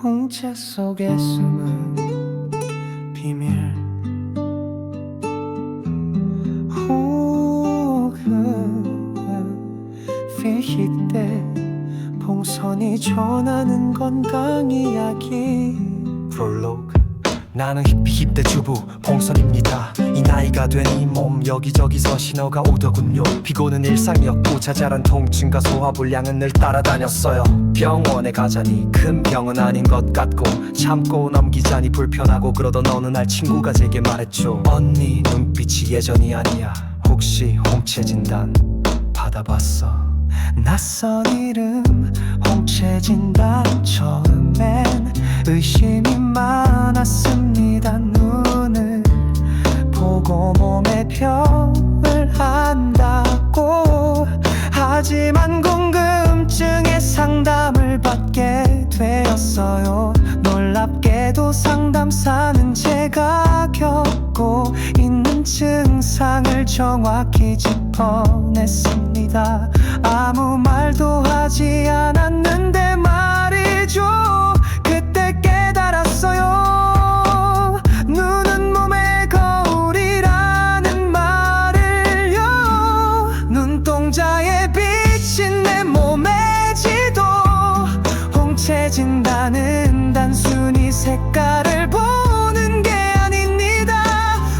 홍채 속에 숨은 비밀 필히 때 봉선이 전하는 건강 이야기 프롤로그 나는 힙대 주부 봉선입니다. 이 나이가 된 이 몸 여기저기서 신호가 오더군요. 피곤은 일상이었고 자잘한 통증과 소화불량은 늘 따라다녔어요. 병원에 가자니 큰 병은 아닌 것 같고 참고 넘기자니 불편하고 그러던 어느 날 친구가 제게 말했죠. 언니 눈빛이 예전이 아니야. 혹시 홍채 진단 받아봤어? 낯선 이름 홍채 진단 처음엔 의심이 많았습니다. 눈을 보고 몸의 병을 안다고 하지만 궁금증에 상담을 받게 되었어요. 놀랍게도 상담사는 제가 겪고 있는 증상을 정확히 짚어냈습니다. 아무 말도 하지 않았는데 말이죠. 그때 깨달았어요. 눈은 몸의 거울이라는 말을요. 눈동자에 비친 내 몸의 지도. 홍채 진단은 단순히 색깔을 보는 게 아닙니다.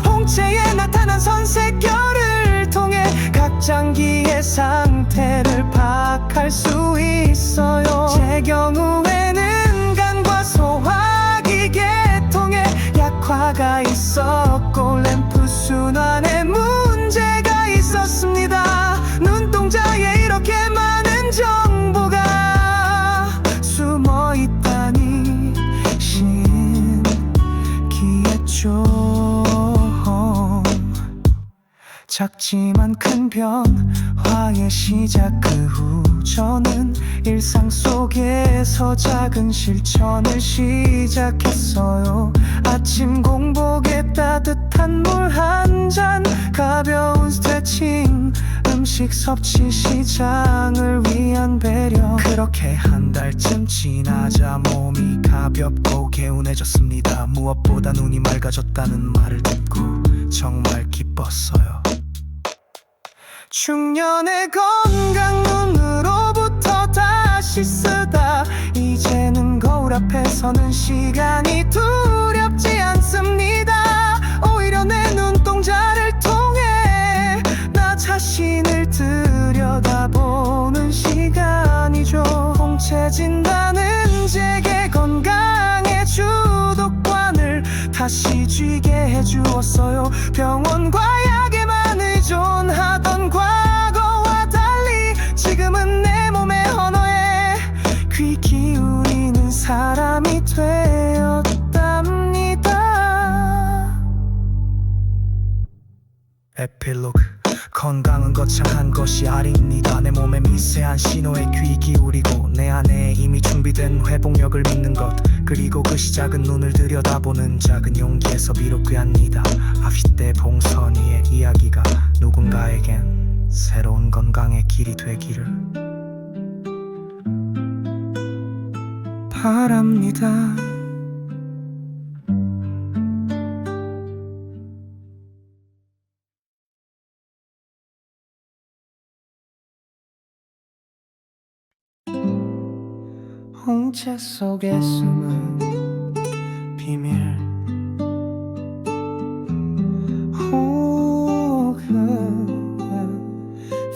홍채에 나타난 선색결을 통해 각 장기의 상태를 파악할 수 있어요. 제 경우에는 간과 소화기 계통에 약화가 있었고 램프 순환에 문제가 있었습니다. 눈동자에 이렇게 많은 정보가 숨어 있다니 신기했죠. 작지만 큰 변화의 시작 그 후 저는 일상 속에서 작은 실천을 시작했어요. 아침 공복에 따뜻한 물 한 잔, 가벼운 스트레칭, 음식 섭취 시장을 위한 배려. 그렇게 한 달쯤 지나자 몸이 가볍고 개운해졌습니다. 무엇보다 눈이 맑아졌다는 말을 듣고 정말 기뻤어요. 중년의 건강 눈으로부터 다시 쓰다 이제는 거울 앞에 서는 시간이 두렵지 않습니다. 오히려 내 눈동자를 통해 나 자신을 들여다보는 시간이죠. 홍채 진단은 제게 건강의 주도권을 다시 쥐게 해주었어요. 병원과 약에만 의존하던 과거와 달리 지금은 내 몸의 언어에 귀 기울이는 사람이 되었답니다. 에필로그 건강은 거창한 것이 아닙니다. 내 몸의 미세한 신호에 귀 기울이고 내 안에 이미 준비된 회복력을 믿는 것, 그리고 그 시작은 눈을 들여다보는 작은 용기에서 비롯돼 합니다. 아휘대 봉선이의 이야기가 누군가에겐 새로운 건강의 길이 되기를 바랍니다. 홍채 속에 숨은 비밀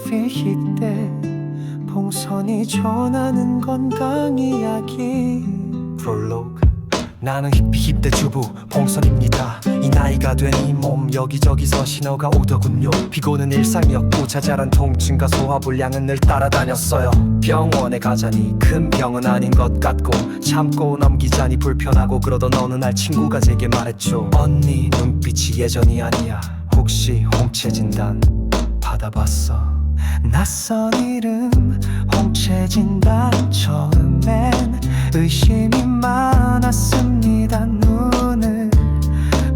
필히 때 봉선이 전하는 건강 이야기 프롤로그 나는 힙대 주부 봉선입니다. 이 나이가 된 이 몸 여기저기서 신호가 오더군요. 피곤은 일상이었고 자잘한 통증과 소화불량은 늘 따라다녔어요. 병원에 가자니 큰 병은 아닌 것 같고 참고 넘기자니 불편하고 그러던 어느 날 친구가 제게 말했죠. 언니 눈빛이 예전이 아니야. 혹시 홍채 진단 받아봤어? 낯선 이름 홍채 진단 처음엔 의심이 많았습니다. 눈을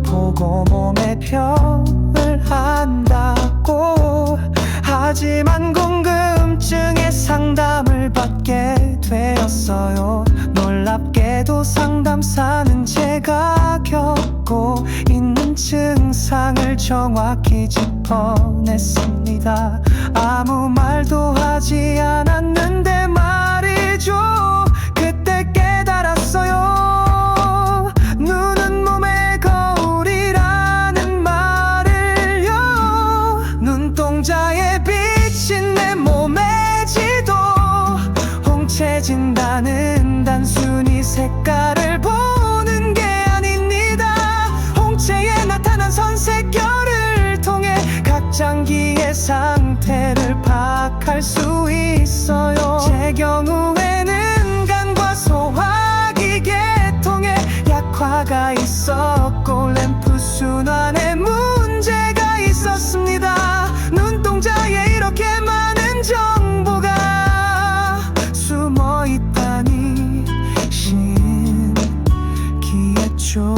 보고 몸의 병을 안다고 하지만 궁금증에 상담을 받게 되었어요. 놀랍게 놀랍게도 상담사는 제가 겪고 있는 증상을 정확히 짚어냈습니다. 아무 말도 하지 않았는데 말이죠. 그때 깨달았어요. 눈은 몸의 거울이라는 말을요. 눈동자에 비친 내 몸의 지도, 홍채진다는 단순히 색깔을 보는 게 아닙니다. 홍채에 나타난 선색결을 통해 각 장기의 상태를 파악할 수 있어요. 제 경우에는 간과 소화기 계통에 약화가 있었고 램프 순환에 문제가 있었습니다. 눈동자에 이렇게 많은 정보가 숨어 있다니 신기했죠.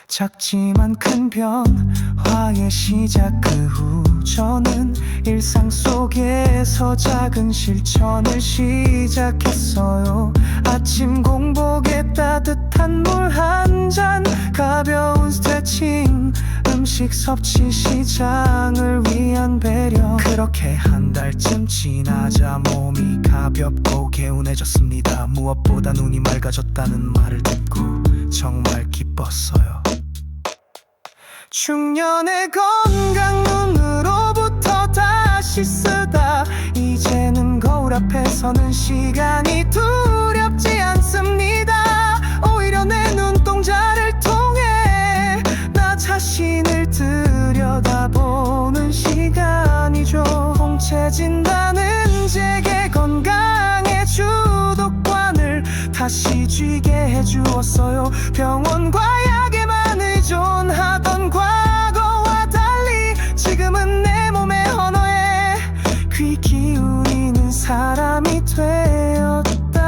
작지만 큰 변화의 시작, 그 후 저는 일상 속에서 작은 실천을 시작했어요. 아침 공복에 따뜻한 물 한 잔, 가벼운 스트레칭, 음식 섭취, 시장을 위한 배려. 그렇게 한 달쯤 지나자 몸이 가볍고 개운해졌습니다. 무엇보다 눈이 맑아졌다는 말을 듣고 정말 기뻤어요. 중년의 건강, 눈으로부터 다시 쓰다 이제는 거울 앞에 서는 시간이 두렵지 않습니다. 오히려 내 눈동자를 통해 나 자신을 들여다보는 시간이죠. 홍채진다는 제게 건강의 주도권을 다시 쥐게 해주었어요. 병원과 약에만 의존하던 과거와 달리 지금은 내 몸의 언어에 귀 기울이는 사람이 되었답니다.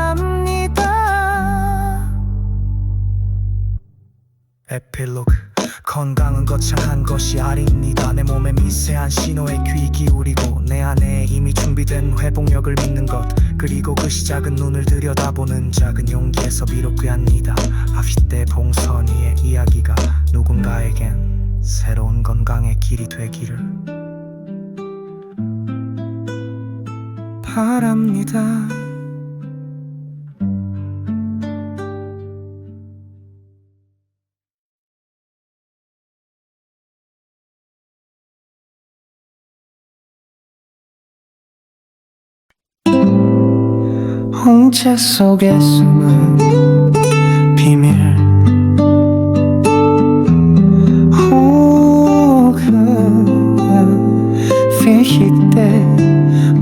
에필로그. 건강은 거창한 것이 아닙니다. 내 몸의 미세한 신호에 귀 기울이고 내 안에 이미 준비된 회복력을 믿는 것, 그리고 그 시작은 눈을 들여다보는 작은 용기에서 비롯 귀합니다. 아휘때 봉선이의 이야기가 누군가에겐 새로운 건강의 길이 되기를 바랍니다. 홍채 속에 숨은 비밀, 필히 때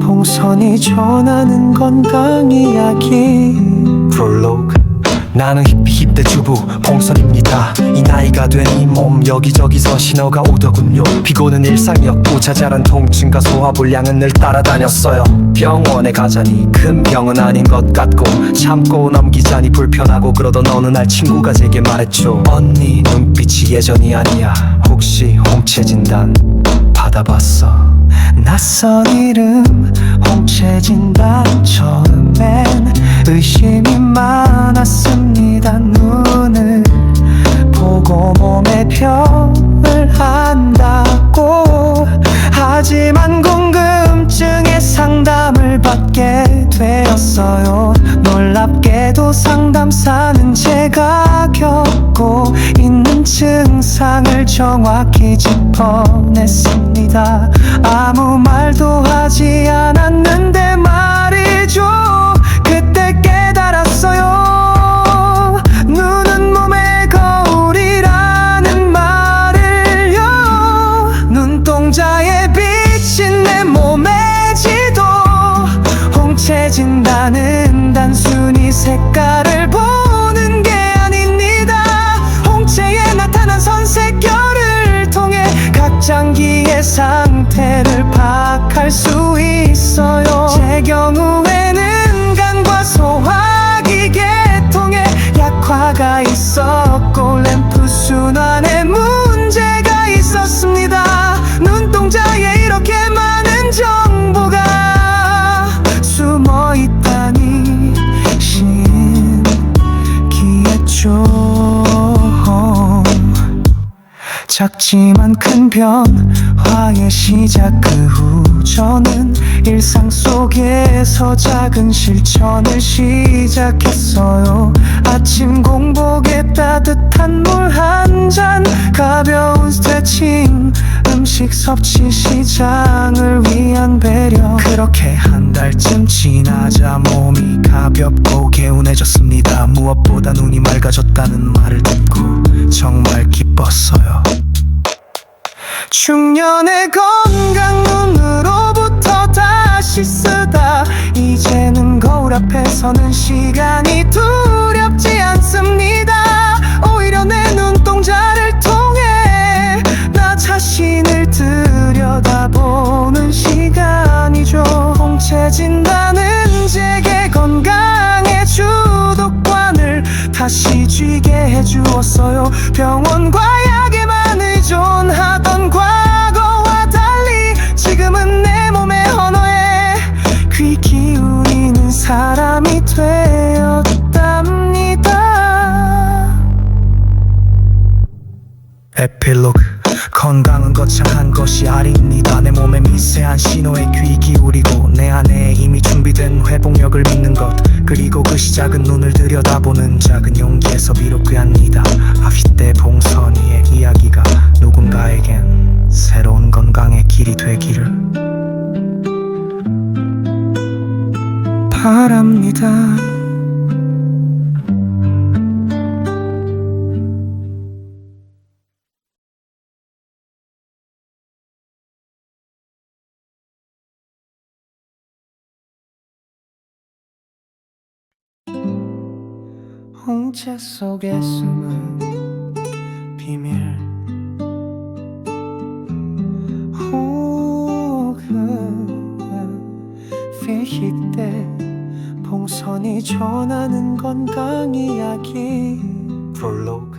봉선이 전하는 건강 이야기. 프롤로그. 나는 힙대 주부 봉선입니다. 이 나이가 된 이 몸 여기저기서 신호가 오더군요. 피곤은 일상이었고 자잘한 통증과 소화불량은 늘 따라다녔어요. 병원에 가자니 큰 병은 아닌 것 같고 참고 넘기자니 불편하고, 그러던 어느 날 친구가 제게 말했죠. 언니 눈빛이 예전이 아니야. 혹시 홍채진단 받아봤어? 낯선 이름 홍채진단. 처음엔 의심이 많았습니다. 눈을 보고 몸의 병을 안다고. 하지만 궁금증에 상담을 받게 되었어요. 놀랍게도 상담사는 제가 겪고 있는 증상을 정확히 짚어냈습니다. 아무 말도 하지 않았는데 말이죠. 그때 깨달았어요. 눈은 몸의 거울이라는 말을요. 눈동자에 비친 내 몸의 지도, 홍채진다는 단순히 색깔을 보는 게 아닙니다. 홍채에 나타난 선색결을 통해 각 장기의 상태를 파악할 수 있어요. 제 경우에는 간과 소화기 계통에 약화가 있었고 램프 순환에 문제가 있었습니다. 눈동자에 이렇게 많은 정보가 숨어 있다니 작지만 큰 변화의 시작 그 후 저는 일상 속에서 작은 실천을 시작했어요. 아침 공복에 따뜻한 물 한 잔, 가벼운 스트레칭, 음식 섭취 시장을 위한 배려. 그렇게 한 달쯤 지나자 몸이 가볍고 개운해졌습니다. 무엇보다 눈이 맑아졌다는 말을 듣고 정말 기뻤어요. 중년의 건강 눈으로부터 다시 쓰다 이제는 거울 앞에 서는 시간이 두렵지 않습니다. 오히려 내 눈동자를 통해 나 자신을 들여다보는 시간이죠. 홍채진단은 제게 건강의 주도권을 다시 쥐게 해주었어요. 병원과 약에만 의존하던 과거와 달리 지금은 내 몸의 언어에 귀 기울이는 사람이 되었답니다. 에필로그. 건강은 거창한 것이 아닙니다. 내 몸의 미세한 신호에 귀 기울이고 내 안에 이미 준비된 회복력을 믿는 것, 그리고 그 시작은 눈을 들여다보는 작은 용기에서 비롯됩니다. 아휘때 봉선이의 이야기가 누군가에겐 새로운 건강의 길이 되기를 바랍니다. 홍채 속에 숨은 비밀, 회식 때 봉선이 전하는 건강 이야기. 프롤로그.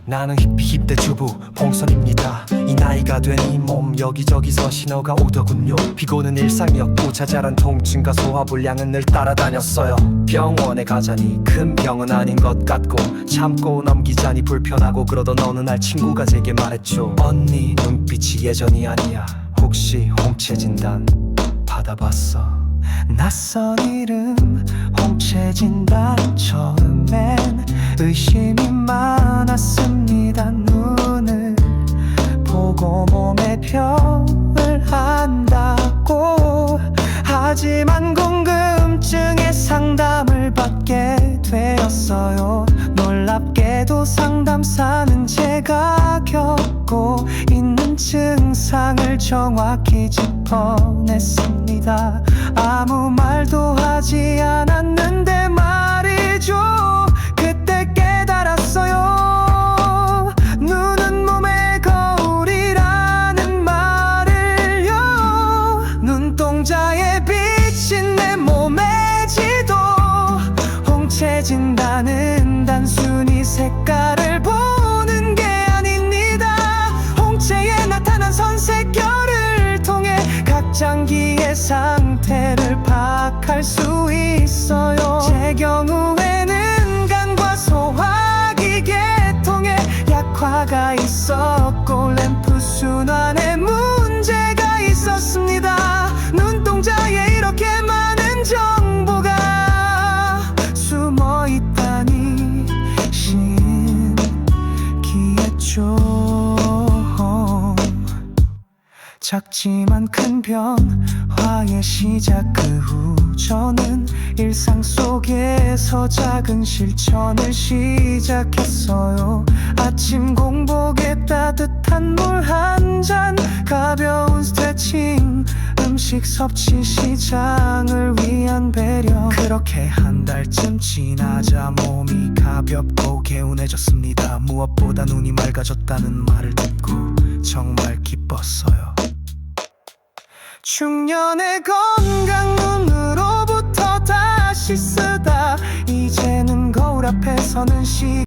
나는 힙대 주부 봉선입니다. 이 나이가 된 이 몸 여기저기서 신호가 오더군요. 피곤은 일상이었고 자잘한 통증과 소화불량은 늘 따라다녔어요. 병원에 가자니 큰 병은 아닌 것 같고 참고 넘기자니 불편하고, 그러던 어느 날 친구가 제게 말했죠. 언니 눈빛이 예전이 아니야. 혹시 홍채진단 받아봤어? 낯선 이름 홍채진단. 처음엔 의심이 많았습니다. 눈을 보고 몸의 병을 안다고. 하지만 궁금증에 상담을 받게 되었어요. 놀랍게도 상담사는 제가 겪고 있는 증상을 정확히 짚어냈습니다. 아무 말도 하지 않았는데 말이죠. 그때 깨달았어요. 눈은 몸의 거울이라는 말을요. 눈동자에 비친 내 몸의 지도. 홍채진단은 단순히 색깔을 보는 게 아닙니다. 홍채에 나타난 선색결을 통해 각 장기의 상태를 파악할 수 있어요. 제 경우에는 간과 소화기 계통에 약화가 있었고 램프 순환에 문제가 있었습니다. 눈동자에 이렇게 많은 정보가 숨어 있다니 신기했죠. 작지만 큰 변화의 시작 그 후 저는 일상 속에서 작은 실천을 시작했어요. 아침 공복에 따뜻한 물 한 잔, 가벼운 스트레칭, 음식 섭취 시장을 위한 배려. 그렇게 한 달쯤 지나자 몸이 가볍고 개운해졌습니다. 무엇보다 눈이 맑아졌다는 말을 듣고 정말 기뻤어요. 중년의 건강 눈으로부터 다시 쓰다 이제는 거울 앞에 서는